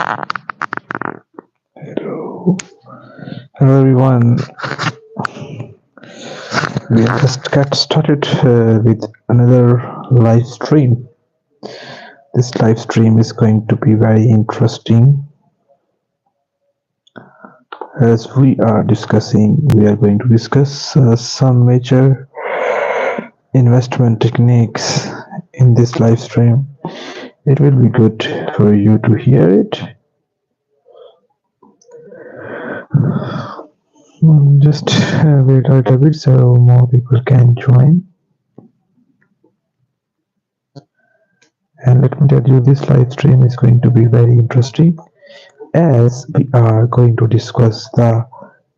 Hello, hello everyone. We just get started with another live stream. This live stream is going to be very interesting as we are going to discuss some major investment techniques in this live stream. It will be good for you to hear it. Just wait a little bit so more people can join. And let me tell you, this live stream is going to be very interesting as we are going to discuss the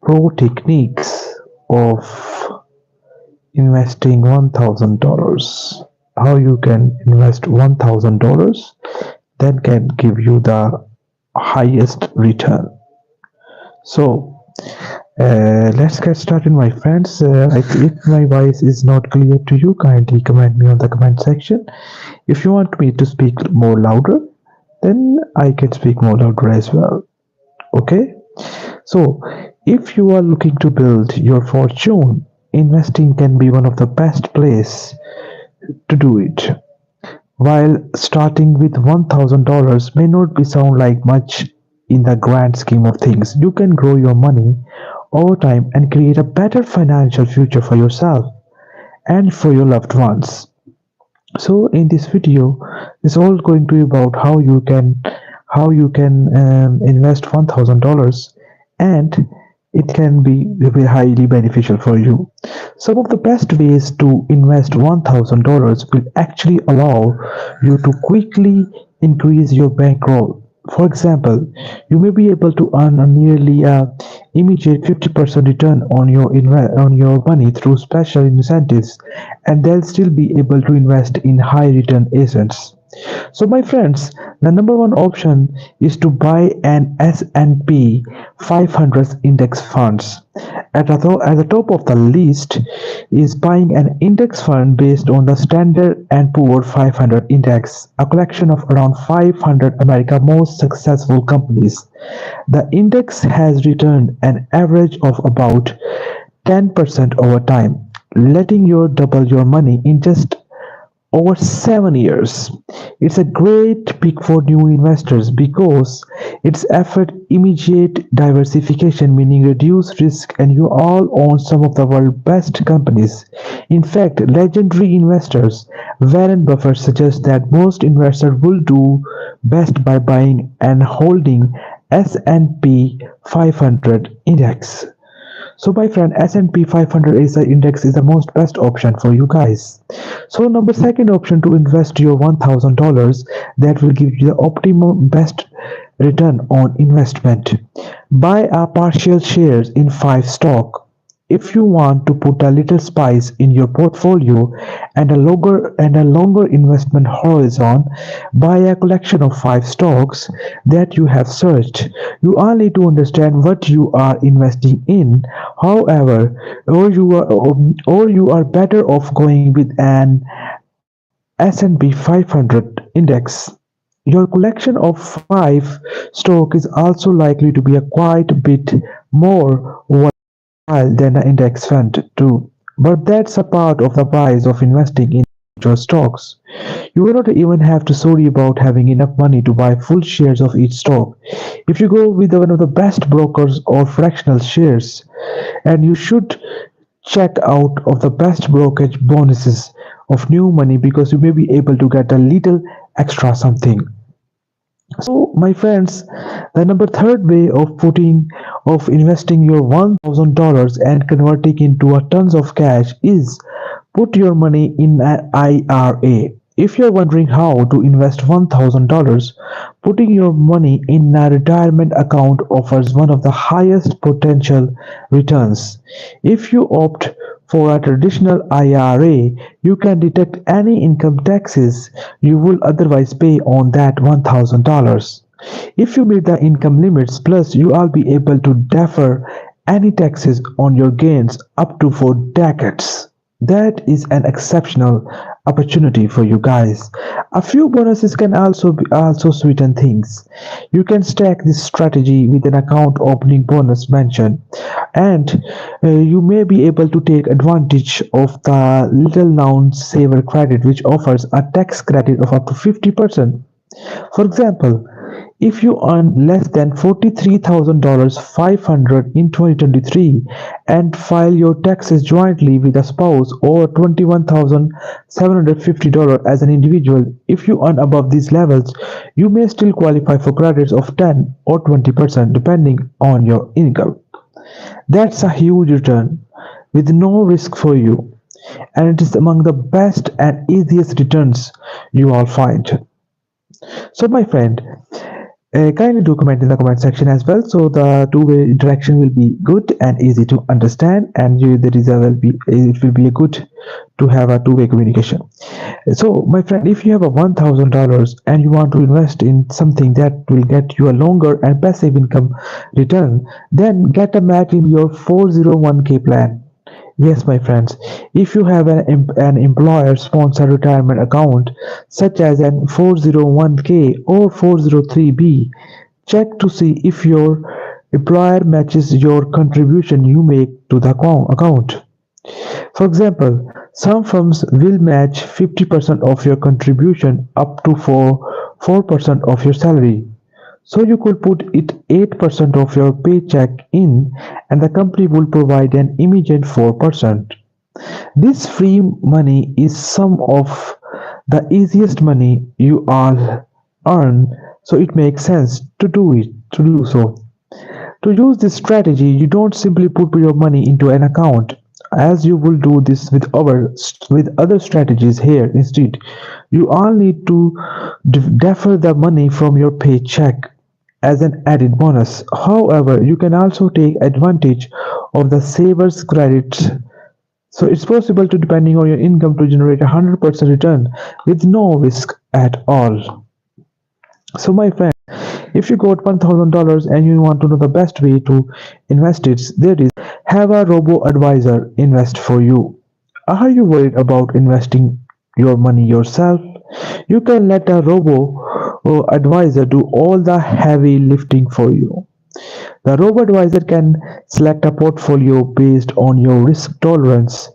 pro techniques of investing $1,000. How you can invest $1,000 that can give you the highest return. So, let's get started, my friends. If my voice is not clear to you, kindly comment me on the comment section. If you want me to speak more louder, then I can speak more louder as well. Okay? So, if you are looking to build your fortune, investing can be one of the best place to do it. While starting with $1,000 may not be sound like much in the grand scheme of things, you can grow your money over time and create a better financial future for yourself and for your loved ones. So in this video, it's all going to be about how you can invest $1,000 and it can be very highly beneficial for you. Some of the best ways to invest $1,000 will actually allow you to quickly increase your bankroll. For example, you may be able to earn a nearly immediate 50% return on your money through special incentives, and they'll still be able to invest in high return assets. So my friends, the number one option is to buy an S&P 500 index funds. At the top of the list is buying an index fund based on the Standard and Poor 500 index, a collection of around 500 America's most successful companies. The index has returned an average of about 10% over time, letting you double your money in just over 7 years. It's a great pick for new investors because it's offered immediate diversification, meaning reduced risk, and you all own some of the world's best companies. In fact, legendary investors Warren Buffett suggests that most investors will do best by buying and holding S&P 500 index. So my friend, S&P 500 is the index is the most best option for you guys. So number second option to invest your $1,000 that will give you the optimum best return on investment. Buy a partial shares in 5 stock. If you want to put a little spice in your portfolio and a longer investment horizon, buy a collection of 5 stocks that you have searched. You all need to understand what you are investing in. However, or you are better off going with an S&P 500 index. Your collection of 5 stock is also likely to be a quite bit more volatile than an index fund too. But that's a part of the price of investing in your stocks. You will not even have to worry about having enough money to buy full shares of each stock. If you go with one of the best brokers or fractional shares, and you should check out of the best brokerage bonuses of new money because you may be able to get a little extra something. So, my friends, the number third way of investing your $1,000 and converting into a tons of cash is put your money in an IRA. If you're wondering how to invest $1,000, putting your money in a retirement account offers one of the highest potential returns. If you opt for a traditional IRA, you can deduct any income taxes you would otherwise pay on that $1,000. If you meet the income limits, plus you will be able to defer any taxes on your gains up to 4 decades. That is an exceptional opportunity for you guys. A few bonuses can also sweeten things. You can stack this strategy with an account opening bonus mentioned, and you may be able to take advantage of the little known saver credit, which offers a tax credit of up to 50%. For example, if you earn less than $43,500 in 2023 and file your taxes jointly with a spouse, or $21,750 as an individual, if you earn above these levels, you may still qualify for credits of 10 or 20% depending on your income. That's a huge return with no risk for you, and it is among the best and easiest returns you all find. So, my friend, kindly do comment in the comment section as well, so the two-way interaction will be good and easy to understand, and there is a will be it will be a good to have a two-way communication. So, my friend, if you have a $1,000 and you want to invest in something that will get you a longer and passive income return, then get a match in your 401k plan. Yes, my friends, if you have an employer-sponsored retirement account, such as an 401k or 403b, check to see if your employer matches your contribution you make to the account. For example, some firms will match 50% of your contribution up to 4% of your salary. So you could put it 8% of your paycheck in, and the company will provide an immediate 4%. This free money is some of the easiest money you all earn, so it makes sense to do so. To use this strategy, you don't simply put your money into an account, as you will do this with other strategies here. Instead, you all need to defer the money from your paycheck as an added bonus. However, you can also take advantage of the savers credits. So it's possible to, depending on your income, to generate a 100% return with no risk at all. So, my friend, if you got $1,000 and you want to know the best way to invest it, there is have a robo-advisor invest for you. Are you worried about investing your money yourself? You can let a robo-advisor do all the heavy lifting for you. The robo-advisor can select a portfolio based on your risk tolerance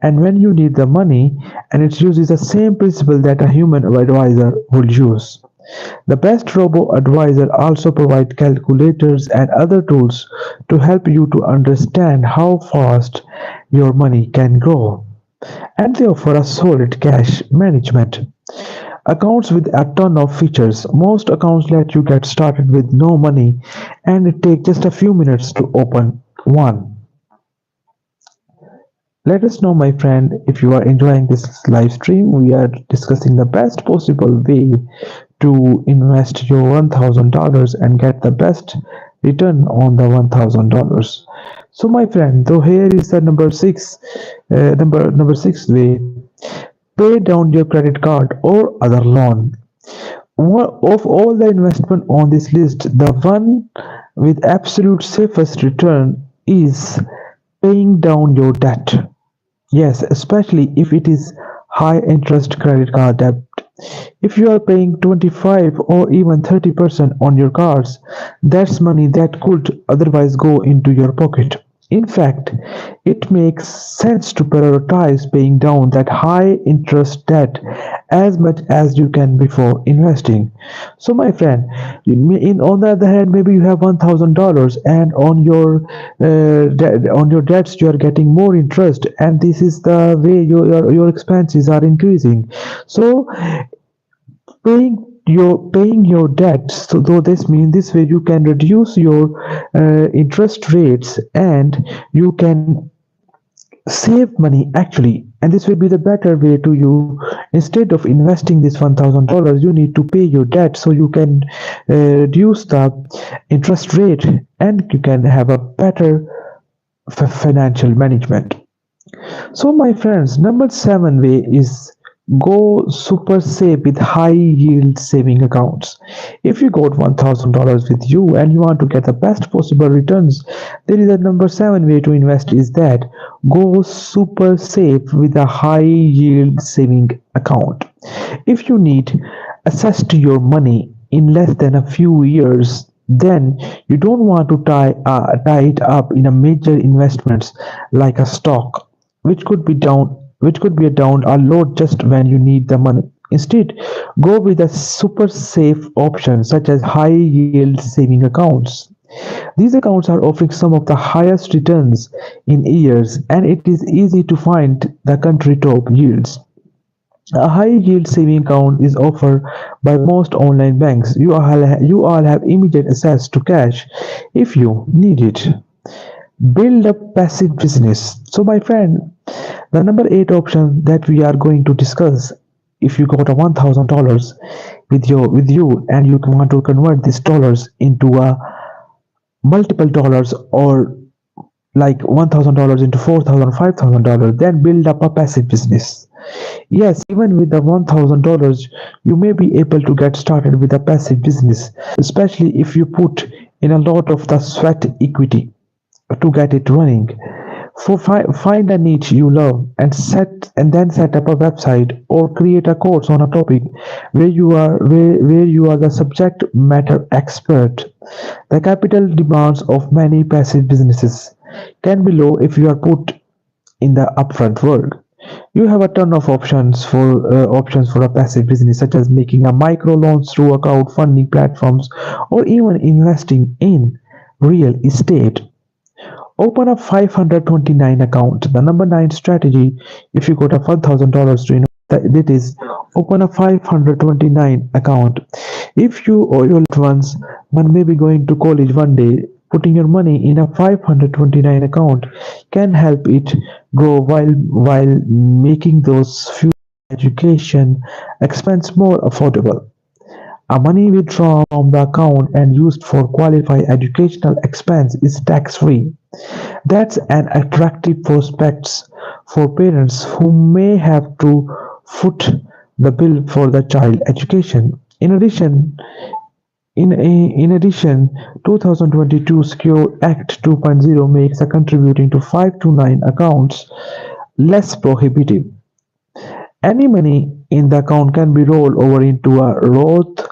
and when you need the money, and it uses the same principle that a human advisor would use. The best robo-advisor also provides calculators and other tools to help you to understand how fast your money can grow. And they offer a solid cash management. Accounts with a ton of features. Most accounts let you get started with no money, and it takes just a few minutes to open one. Let us know, my friend, if you are enjoying this live stream. We are discussing the best possible way to invest your $1,000 and get the best return on the $1,000. So, my friend, so here is the number six way: pay down your credit card or other loan. Of all the investment on this list, the one with absolute safest return is paying down your debt. Yes, especially if it is high interest credit card debt. If you are paying 25 or even 30% on your cards, that's money that could otherwise go into your pocket. In fact, it makes sense to prioritize paying down that high interest debt as much as you can before investing. So, my friend, on the other hand, maybe you have $1,000 and on your debts you are getting more interest, and this is the way your expenses are increasing. So, paying your debts, so though this way you can reduce your interest rates, and you can save money actually, and this will be the better way to you. Instead of investing this $1,000, you need to pay your debt so you can reduce the interest rate, and you can have a better financial management. So, my friends, number seven way is Go super safe with high yield saving accounts. If you got $1,000 with you and you want to get the best possible returns, there is a number seven way to invest is that go super safe with a high yield saving account. If you need access to your money in less than a few years, then you don't want to tie it up in a major investments like a stock, which could be down a lot just when you need the money. Instead, go with a super safe option such as high yield saving accounts. These accounts are offering some of the highest returns in years, and it is easy to find the country top yields. A high yield saving account is offered by most online banks. You all have immediate access to cash if you need it. Build a passive business. So, my friend, the number eight option that we are going to discuss, if you got a $1,000 with you and you want to convert these dollars into a multiple dollars, or like $1,000 into 4,000, $5,000, then build up a passive business. Yes, even with the $1,000, you may be able to get started with a passive business, especially if you put in a lot of the sweat equity to get it running. Find a niche you love and then set up a website or create a course on a topic where you are the subject matter expert. The capital demands of many passive businesses can be low if you are put in the upfront work. You have a ton of options for a passive business, such as making a micro loans through a crowdfunding platforms, or even investing in real estate. Open a 529 account. The number nine strategy, if you got a $1,000 to invest, that is open a 529 account. If you or your loved ones one may be going to college one day, putting your money in a 529 account can help it grow while making those future education expense more affordable. A money withdrawn from the account and used for qualified educational expense is tax-free. That's an attractive prospect for parents who may have to foot the bill for the child education. In addition, 2022 Secure Act 2.0 makes a contributing to 529 accounts less prohibitive. Any money in the account can be rolled over into a Roth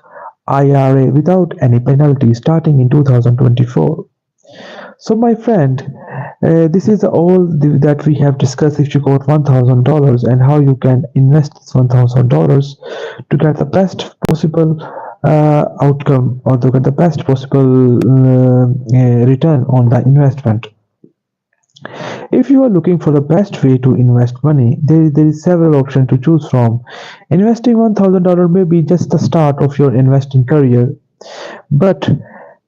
IRA without any penalty starting in 2024. So, my friend, this is all that we have discussed. If you got $1,000 and how you can invest this $1,000 to get the best possible outcome, or to get the best possible return on the investment. If you are looking for the best way to invest money, there is several options to choose from. Investing $1,000 may be just the start of your investing career, but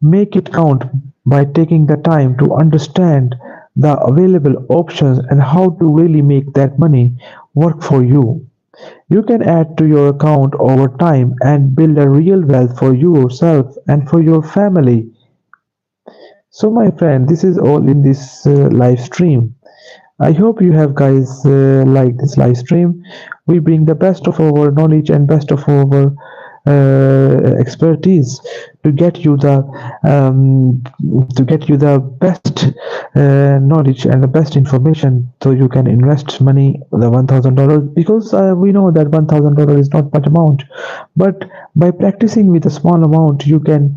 make it count by taking the time to understand the available options and how to really make that money work for you. You can add to your account over time and build a real wealth for yourself and for your family. So, my friend, this is all in this live stream. I hope you have guys like this live stream. We bring the best of our knowledge and best of our expertise to get you the um, best knowledge and the best information, so you can invest money the $1,000, because we know that $1,000 is not much amount, but by practicing with a small amount you can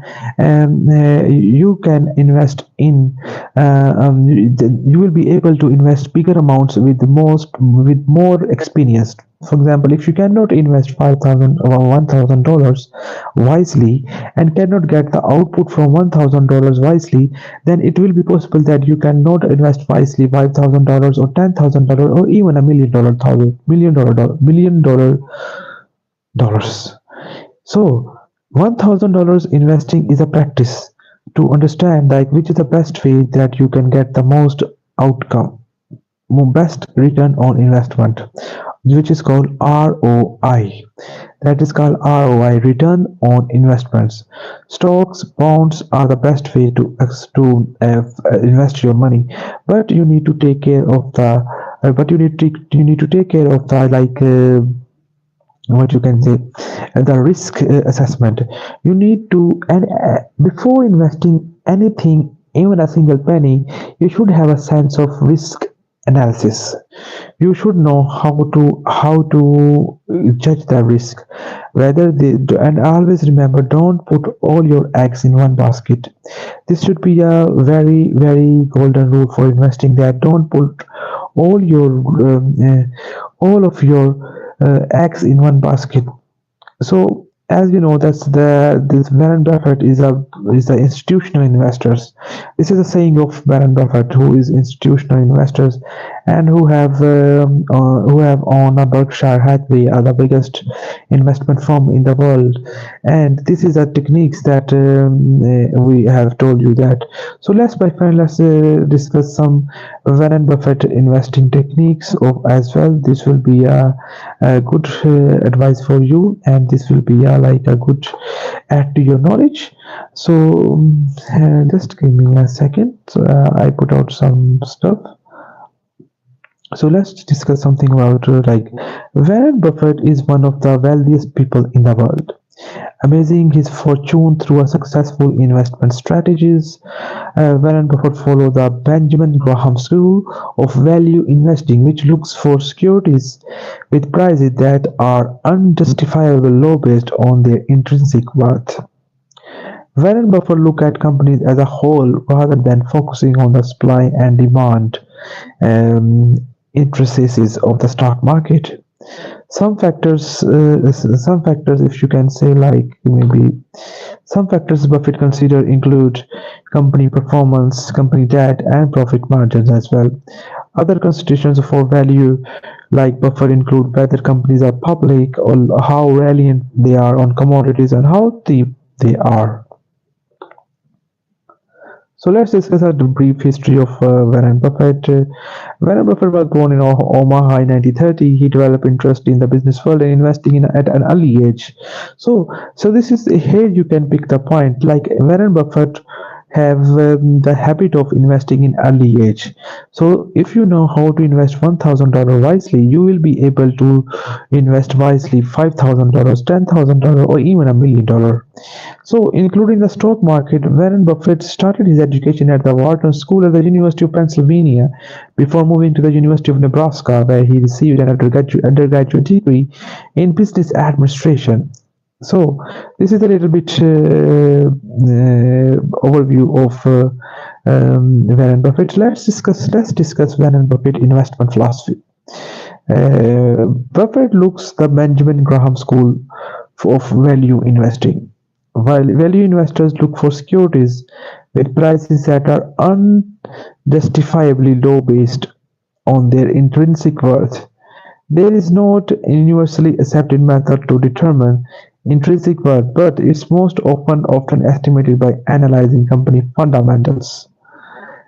invest in you will be able to invest bigger amounts with more experience. For example, if you cannot invest 5,000 or $1,000 wisely and cannot get the output from $1,000 wisely, then it will be possible that you cannot invest wisely $5,000 or $10,000 or even $1 million dollars. So $1,000 investing is a practice to understand like which is the best way that you can get the most outcome, best return on investment, which is called ROI. That is called ROI, return on investments. Stocks, bonds are the best way to invest your money, but you need to take care of the like what you can say, the risk assessment. You need to, and before investing anything, even a single penny, you should have a sense of risk analysis. You should know how to judge the risk, whether they, and always remember, don't put all your eggs in one basket. This should be a very golden rule for investing, that don't put all your all of your eggs in one basket. So as you know, that's the this Warren Buffett is the institutional investors. This is a saying of Warren Buffett, who is institutional investors, and who have owned a Berkshire Hathaway, are the biggest investment firm in the world. And this is the techniques that we have told you that. So let's, my friend, let's discuss some Warren Buffett investing techniques of as well. This will be a good advice for you, and this will be like a good add to your knowledge. So just give me a second. So, I put out some stuff. So let's discuss something about like Warren Buffett is one of the wealthiest people in the world, amazing his fortune through a successful investment strategies. Warren Buffett followed the Benjamin Graham School of Value Investing, which looks for securities with prices that are unjustifiably low based on their intrinsic worth. Warren Buffett look at companies as a whole rather than focusing on the supply and demand um, intricacies of the stock market. Some factors, if you can say, like maybe some factors Buffett consider include company performance, company debt, and profit margins as well. Other considerations for value, like Buffett, include whether companies are public, or how reliant they are on commodities, and how cheap they are. So let's discuss a brief history of Warren Buffett. Warren Buffett was born in Omaha in 1930. He developed interest in the business world and investing at an early age. So this is here you can pick the point. Like Warren Buffett have the habit of investing in early age. So if you know how to invest $1,000 wisely, you will be able to invest wisely $5,000, $10,000, or even $1 million. So, including the stock market, Warren Buffett started his education at the Wharton School at the University of Pennsylvania before moving to the University of Nebraska, where he received an undergraduate degree in business administration. So, this is a little bit overview of Warren Buffett. Let's discuss Warren Buffett investment philosophy. Buffett looks the Benjamin Graham School of value investing. While value investors look for securities with prices that are unjustifiably low based on their intrinsic worth, there is not a universally accepted method to determine intrinsic worth, but it's most often estimated by analyzing company fundamentals.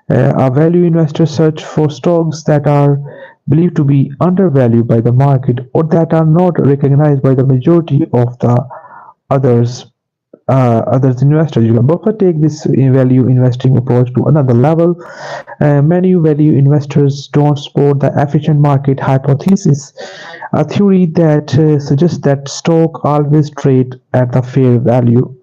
A value investor search for stocks that are believed to be undervalued by the market or that are not recognized by the majority of the others others investors. Buffett take this value investing approach to another level. Many value investors don't support the efficient market hypothesis, a theory that suggests that stock always trade at the fair value.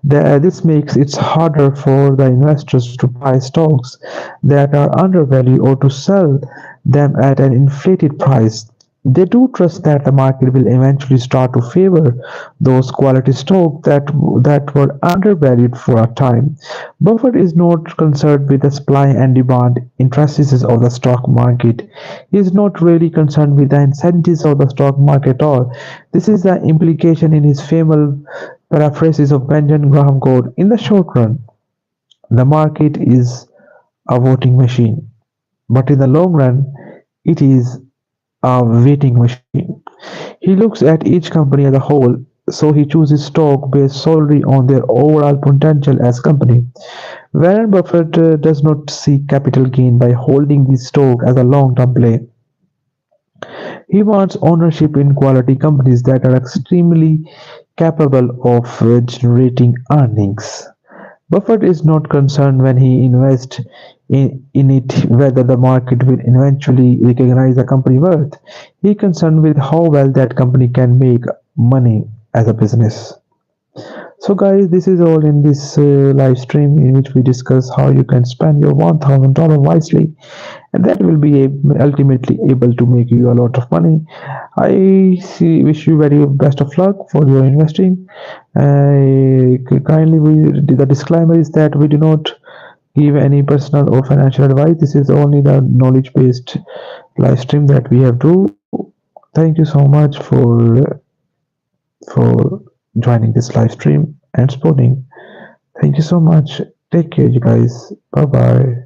This makes it harder for the investors to buy stocks that are undervalued or to sell them at an inflated price. They do trust that the market will eventually start to favor those quality stocks that were undervalued for a time. Buffett is not concerned with the supply and demand intricacies of the stock market. He is not really concerned with the incentives of the stock market at all. This is the implication in his famous paraphrases of Benjamin Graham code. In the short run, the market is a voting machine, but in the long run, it is a waiting machine. He looks at each company as a whole, so he chooses stock based solely on their overall potential as company. Warren Buffett does not seek capital gain by holding the stock as a long-term play. He wants ownership in quality companies that are extremely capable of generating earnings. Buffett is not concerned when he invests in it whether the market will eventually recognize the company worth. He concerned with how well that company can make money as a business. So guys, this is all in this live stream in which we discuss how you can spend your $1,000 wisely, and that will be ultimately able to make you a lot of money. Wish you very best of luck for your investing. Kindly, the disclaimer is that we do not give any personal or financial advice. This is only the knowledge based live stream that we have do. Thank you so much for joining this live stream and supporting. Thank you so much. Take care, you guys. Bye bye.